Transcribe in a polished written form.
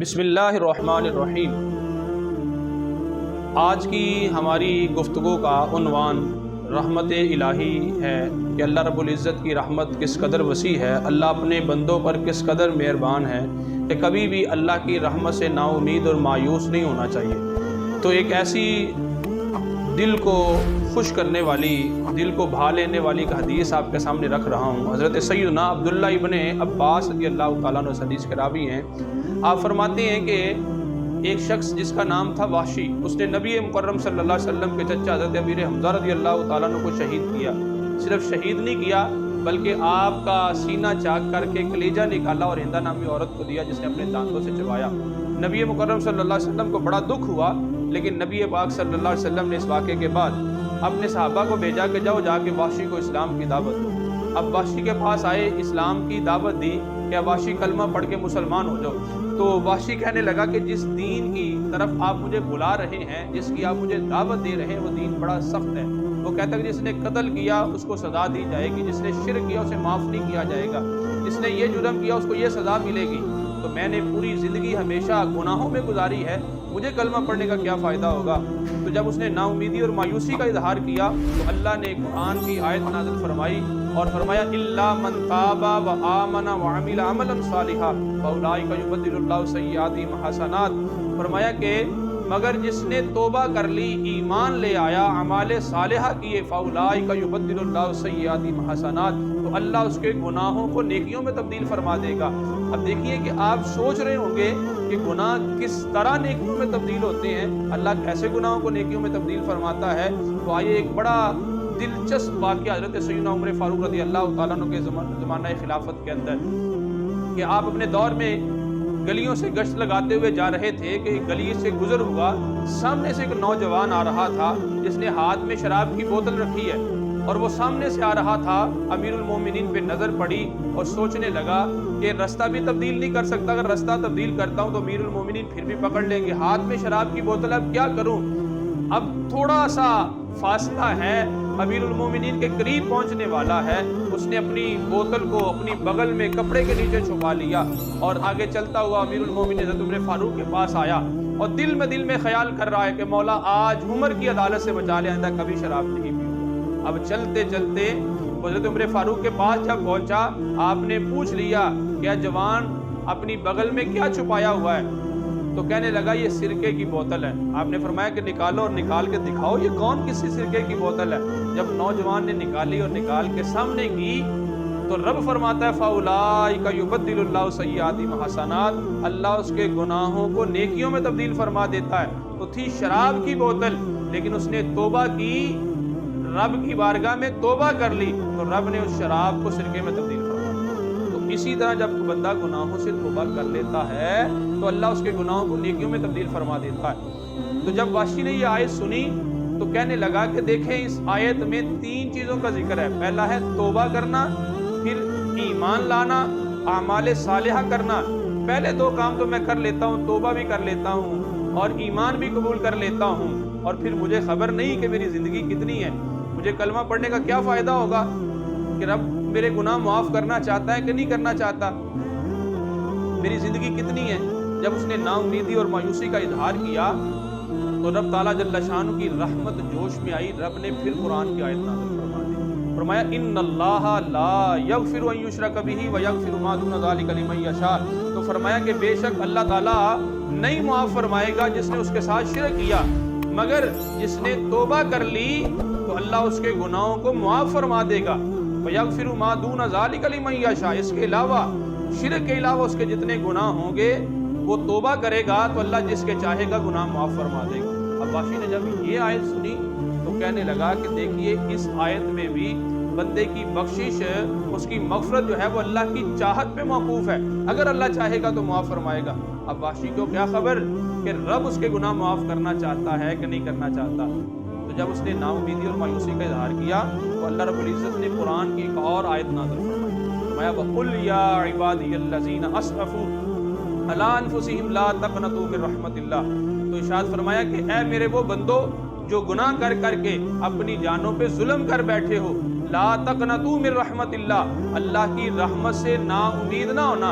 بسم اللہ الرحمن الرحیم۔ آج کی ہماری گفتگو کا عنوان رحمت الہی ہے کہ اللہ رب العزت کی رحمت کس قدر وسیع ہے، اللہ اپنے بندوں پر کس قدر مہربان ہے کہ کبھی بھی اللہ کی رحمت سے نا امید اور مایوس نہیں ہونا چاہیے۔ تو ایک ایسی دل کو خوش کرنے والی، دل کو بھا لینے والی ایک حدیث آپ کے سامنے رکھ رہا ہوں۔ حضرت سیدنا عبداللہ ابن عباس رضی اللہ تعالیٰ عنہ حدیث کے راوی ہیں۔ آپ فرماتے ہیں کہ ایک شخص جس کا نام تھا وحشی، اس نے نبی مکرم صلی اللہ علیہ وسلم کے چچا حضرت امیر حمزہ رضی اللہ تعالیٰ عنہ کو شہید کیا۔ صرف شہید نہیں کیا بلکہ آپ کا سینہ چاک کر کے کلیجہ نکالا اور ہندا نامی عورت کو دیا، جس نے اپنے دانتوں سے چبایا۔ نبی مکرم صلی اللہ علیہ وسلم کو بڑا دکھ ہوا، لیکن نبی پاک صلی اللہ علیہ وسلم نے اس واقعے کے بعد اپنے صحابہ کو بھیجا کہ جاؤ جا کے وحشی کو اسلام کی دعوت دو۔ اب وحشی کے پاس آئے، اسلام کی دعوت دی کہ وحشی کلمہ پڑھ کے مسلمان ہو جاؤ۔ تو وحشی کہنے لگا کہ جس دین کی طرف آپ مجھے بلا رہے ہیں، جس کی آپ مجھے دعوت دے رہے ہیں، وہ دین بڑا سخت ہے۔ وہ کہتا ہے کہ جس نے قتل کیا اس کو سزا دی جائے گی، جس نے شرک کیا اسے معاف نہیں کیا جائے گا، جس نے یہ جرم کیا اس کو یہ سزا ملے گی۔ تو میں نے پوری زندگی ہمیشہ گناہوں میں گزاری ہے، مجھے کلمہ پڑھنے کا کیا فائدہ ہوگا؟ تو جب اس نے نا امیدی اور مایوسی کا اظہار کیا تو اللہ نے قرآن کی آیت نازل فرمائی اور فرمایا الا من تاب وآمن وعمل عملا صالحا فاولئک یبدل اللہ سیئاتہم حسنات۔ فرمایا کہ مگر جس نے توبہ کر لی، ایمان لے آیا، اعمال صالحہ کیے، فاولئک یبدل اللہ سیئاتہم حسنات، تو اللہ اس کے گناہوں کو نیکیوں میں تبدیل فرما دے گا۔ اب دیکھیے کہ آپ سوچ رہے ہوں گے کہ گناہ کس طرح نیکیوں میں تبدیل ہوتے ہیں، اللہ کیسے گناہوں کو نیکیوں میں تبدیل فرماتا ہے۔ تو آئیے ایک بڑا دلچسپ واقعہ حضرت سیدنا عمر فاروق رضی اللہ تعالیٰ عنہ کے زمانہ خلافت کے اندر کہ آپ اپنے دور میں گلیوں سے گشت لگاتے ہوئے جا رہے تھے کہ گلی سے گزر ہوا، سامنے سے ایک نوجوان آ رہا تھا جس نے ہاتھ میں شراب کی بوتل رکھی ہے، اور وہ سامنے سے آ رہا تھا۔ امیر المومنین پہ نظر پڑی اور سوچنے لگا کہ رستہ بھی تبدیل نہیں کر سکتا، اگر رستہ تبدیل کرتا ہوں تو امیر المومنین پھر بھی پکڑ لیں گے، ہاتھ میں شراب کی بوتل، اب کیا کروں؟ اب تھوڑا سا فاصلہ ہے، امیر المومنین کے قریب پہنچنے والا ہے، اس نے اپنی بوتل کو اپنی بغل میں کپڑے کے نیچے چھپا لیا اور آگے چلتا ہوا امیر المومنین حضرت عمر فاروق کے پاس آیا اور دل میں خیال کر رہا ہے کہ مولا آج عمر کی عدالت سے بچا لے، آئندہ کبھی شراب نہیں پیوں۔ اب چلتے چلتے حضرت عمر فاروق کے پاس جب پہنچا، آپ نے پوچھ لیا کہ جوان اپنی بغل میں کیا چھپایا ہوا ہے؟ تو کہنے لگا یہ سرکے کی بوتل ہے۔ آپ نے فرمایا کہ نکالو اور نکال کے دکھاؤ یہ کون کسی سرکے کی بوتل ہے۔ جب نوجوان نے نکالی اور نکال کے سامنے کی تو رب فرماتا ہے فاولئک یبدل اللہ سیئاتہم حسنات، اللہ اس کے گناہوں کو نیکیوں میں تبدیل فرما دیتا ہے۔ تو تھی شراب کی بوتل، لیکن اس نے توبہ کی، رب کی بارگاہ میں توبہ کر لی تو رب نے اس شراب کو سرکے میں تبدیل فرما دیا۔ تو اسی طرح جب بندہ گناہوں سے توبہ کر لیتا ہے تو اللہ اس کے گناہوں کو نیکیوں میں تبدیل فرما دیتا ہے۔ تو جب وحشی نے یہ آیت سنی تو کہنے لگا کہ دیکھیں اس آیت میں 3 چیزوں کا ذکر ہے۔ پہلا ہے توبہ کرنا، پھر ایمان لانا، اعمال صالحہ کرنا۔ پہلے 2 کام تو میں کر لیتا ہوں، توبہ بھی کر لیتا ہوں اور ایمان بھی قبول کر لیتا ہوں، اور پھر مجھے خبر نہیں کہ میری زندگی کتنی ہے، مجھے کلمہ پڑھنے کا کیا فائدہ ہوگا کہ رب میرے گناہ معاف کرنا چاہتا ہے کہ نہیں کرنا چاہتا، میری زندگی کتنی ہے۔ جب اس نے نا امیدی اور مایوسی کا اظہار کیا تو رب تعالیٰ جل شانہ کی رحمت جوش میں آئی، رب نے پھر قرآن کی آیت نازل فرما دی، فرمایا ان اللہ لا یغفر ان یشرک بہ ویغفر ما دون ذلک لمن یشاء۔ تو فرمایا کہ بے شک اللہ تعالیٰ نہیں معاف فرمائے گا جس نے اس کے ساتھ شرک کیا، مگر جس نے توبہ کر لی تو اللہ اس کے گناہوں کو معاف فرما دے گا۔ ویغفر ما دون ذلک لمن یشاء، اس کے علاوہ، شرک کے علاوہ اس کے جتنے گناہ ہوں گے وہ توبہ کرے گا تو اللہ جس کے چاہے گا گناہ معاف فرما دے گا۔ اب وحشی نے جب یہ آیت سنی تو کہنے لگا کہ دیکھیے اس آیت میں بھی بندے کی بخشش، اس کی مغفرت جو ہے وہ اللہ کی چاہت پہ موقوف ہے، اگر اللہ چاہے گا تو معاف فرمائے گا۔ اب وحشی کو کیا خبر کہ رب اس کے گناہ معاف کرنا چاہتا ہے کہ نہیں کرنا چاہتا۔ تو جب اس نے نا امیدی اور مایوسی کا اظہار کیا تو اللہ رب العزت نے قرآن کی ایک اور آیت نازل فرمائی، فرمایا وَقُلْ يَا عِبَادِيَ الَّذِينَ أَسْرَفُوا عَلَىٰ أَنفُسِهِمْ لَا تَقْنَطُوا مِن رَحْمَتِ اللَّهِ۔ تو ارشاد فرمایا کہ اے میرے وہ بندو جو گناہ کر کر کے اپنی جانوں پہ ظلم کر بیٹھے ہو، لا تقنطوا من رحمت اللہ، اللہ کی رحمت سے نا امید نہ ہونا،